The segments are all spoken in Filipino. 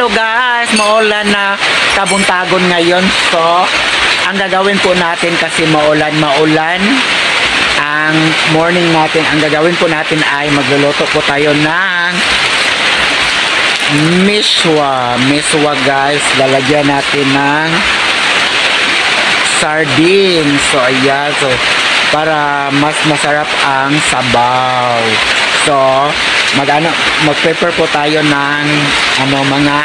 So guys, maulan na kabuntagon ngayon. So, ang gagawin po natin kasi maulan ang morning natin, ang gagawin po natin ay magluluto po tayo ng miswa guys. Lalagyan natin ng sardines. So ayan, so para mas masarap ang sabaw. So mag-prepare po tayo ng mga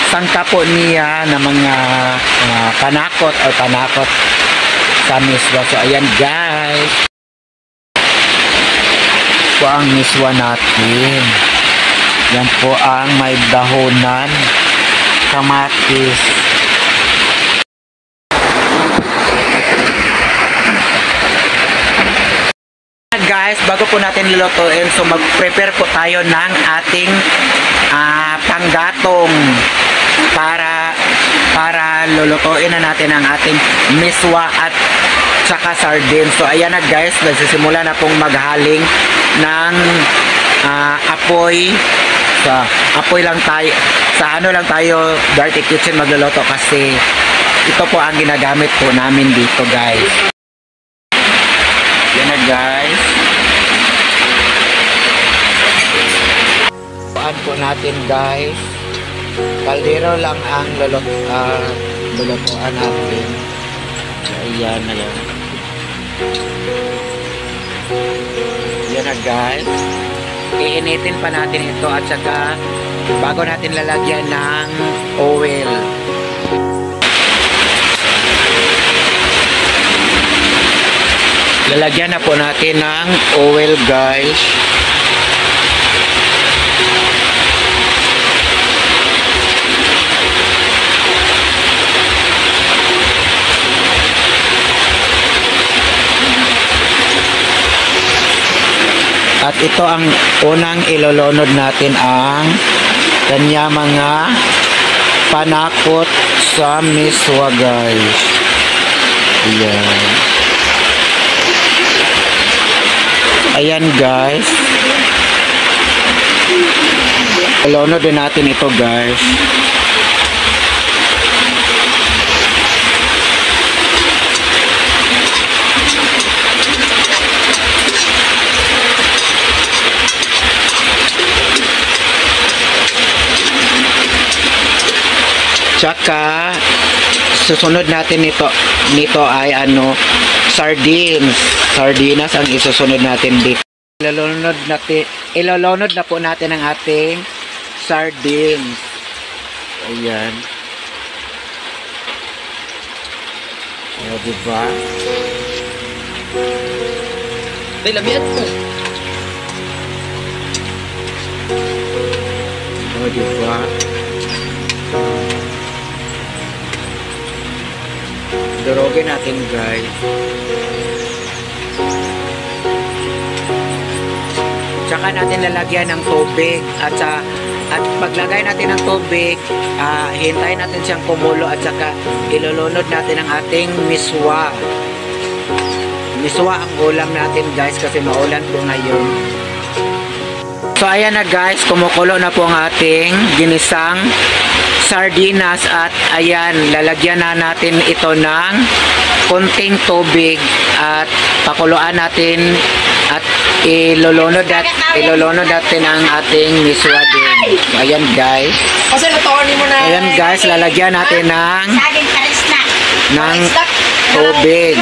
sangka po niya na mga panakot sa miswa. So ayan guys, po ang miswa natin. Yan po ang may dahonan, kamatis. Guys, bago po natin lulutuin, so mag-prepare po tayo ng ating panggatong para lulutuin na natin ang ating miswa at saka sardines. So ayan na guys, nagsisimula na pong maghaling ng apoy. Sa apoy lang tayo, sa ano lang tayo, dirty kitchen magluluto kasi ito po ang ginagamit po namin dito guys. Yan na guys. Paan po natin guys. Kaldero lang ang lulutuan natin. So, ayan na yan. Yan na guys. Iinitin pa natin ito at saka bago natin lalagyan ng oil. Lalagyan na po natin ng oil guys. At ito ang unang ilolonod natin, ang kanya mga panakot sa miswa guys. Ayan. Ayan guys. Ilolonod din natin ito guys. Tsaka susunod natin nito ay sardinas ang isusunod natin dito. Ilolonod na po natin ang ating sardines. Ayan. O diba? Ay, lamian po. O diba? Durogin natin guys. Tsaka natin lalagyan ng tubig at paglagay natin ng tubig, hintayin natin siyang kumulo at saka ilulunod natin ang ating miswa. Miswa ang ulam natin guys kasi maulan po ngayon. So ayan na guys, kumukulo na po ang ating ginisang sardinas at ayan, lalagyan na natin ito ng konting tubig at pakuluan natin at ilolonod natin ang ating miswa din. So, ayan guys. Ayan guys, lalagyan natin ng tubig.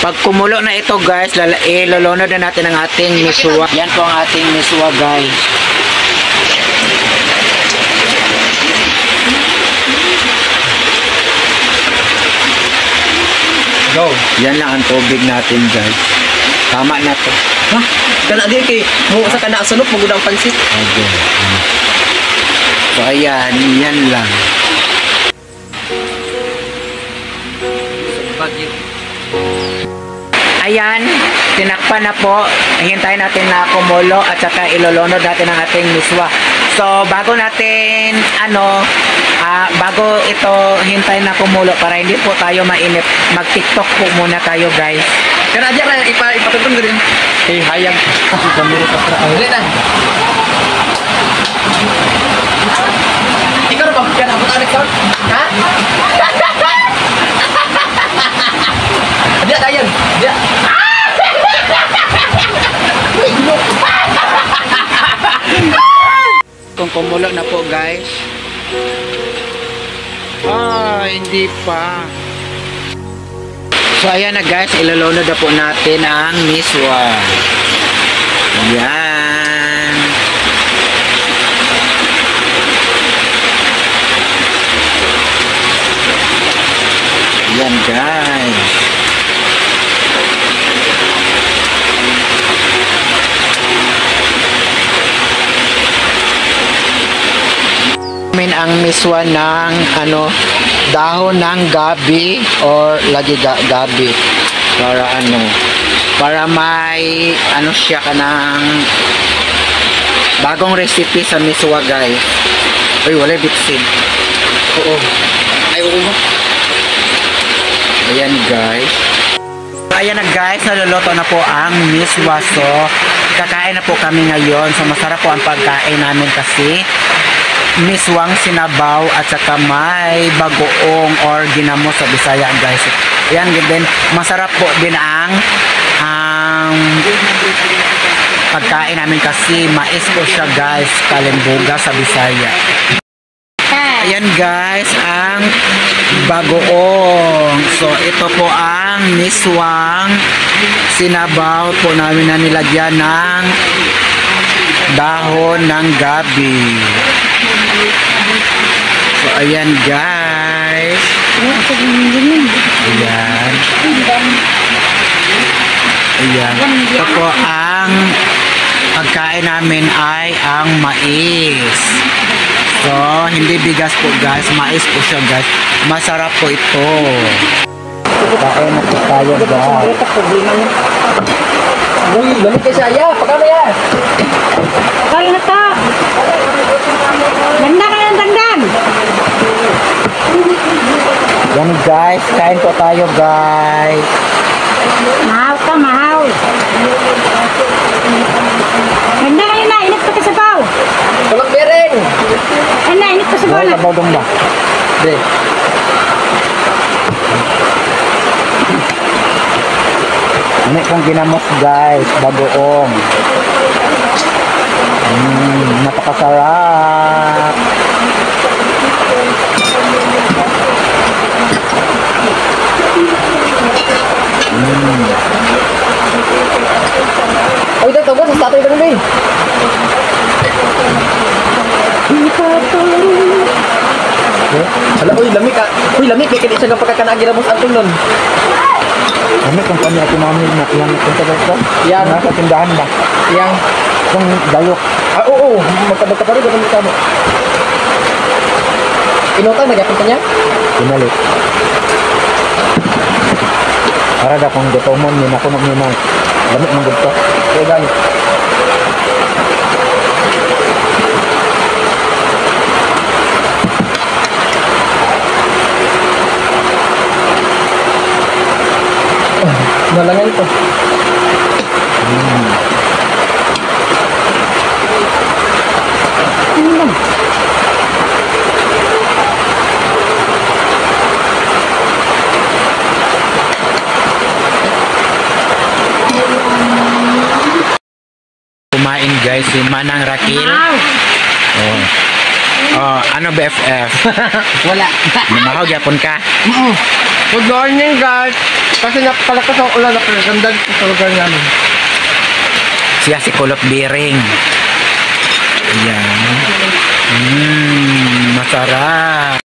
Pag kumulo na ito guys, ilolonod na natin ang ating miswa. Yan po ang ating miswa guys. Go. Yan lang ang tubig natin guys. Tama na to. Ha? Kana di kay mo sa kana sunod mo gudang pansit. Okay. So ayan, yan lang. Ayan, tinakpan na po. Hintayin natin na kumulo at saka ilolonod natin ang ating miswa. So bago natin bago ito hintayin na kumulo para hindi po tayo mainit, mag-TikTok po muna tayo guys. Kana di ra ipatugtong din. Hayag. Dili na. kumulo na po guys. Hindi pa. So ayan na guys, iloload na po natin ang miswa. Ayan. Ayan guys. Ang miswa ng dahon ng gabi or lagi gabi para may siya kanang bagong recipe sa miswa guys. Uy, wala bitsin. Oo. Ay, oo. Ayan guys. Ayan na guys, naluluto na po ang miswa. So kakain na po kami ngayon. So masarap po ang pagkain namin kasi miswang sinabaw at saka may bagoong or ginamos sa Bisaya guys. Yan din, masarap po din ang pagkain namin kasi mais po siya guys, kalimbuga sa Bisaya. Ayan guys, ang bagoong. So ito po ang miswang sinabaw po namin na nilagyan ng dahon ng gabi. So ayan guys. Ayan. Ayan. Ito po ang pagkain namin ay ang mais. So hindi bigas po guys, mais po siya guys. Masarap po ito. Kain na po tayo guys. Uy, lamig kayo saya. Pagkano yan? Kain na to. Ganda ka ng dangdang. Yan guys, kain po tayo guys. Mahaw ka, mahaw. Ganda kayo na, init pa ka sa baw. Tulog bering. Ganda, init pa sa baw Wala na. sabaw dong ba? Hindi. Ano pong ginamos guys, bagoong. Napakasarap. Uy, dito ba? Sa statue na rin. Hala, uy, lamig ka. Uy, lamig. Kaya kinit siya ng pagkakanagi na mo sa antong nun. Ano kung kami ako namin na yung punta dito? Yan. Nasa tindahan ba? Yang. Kung dayok. Oo. Magkabagkaparoy. Ganun ka mo. Inutang, nag-apunta niya? Pinalik. Para da kung gutomon, minakunog nyo na. Lamig mong gusto. Kaya gani. Nalangan ito. Kumain guys, si Manang Rakil. Oh. Oh, ano BFF? Wala. Lumahaw, yapon ka. Good morning guys. Kasi napalakas ang ulan. Napaganda sa lugar namin. Siya si Kulot Biring. Ayan. Masarap.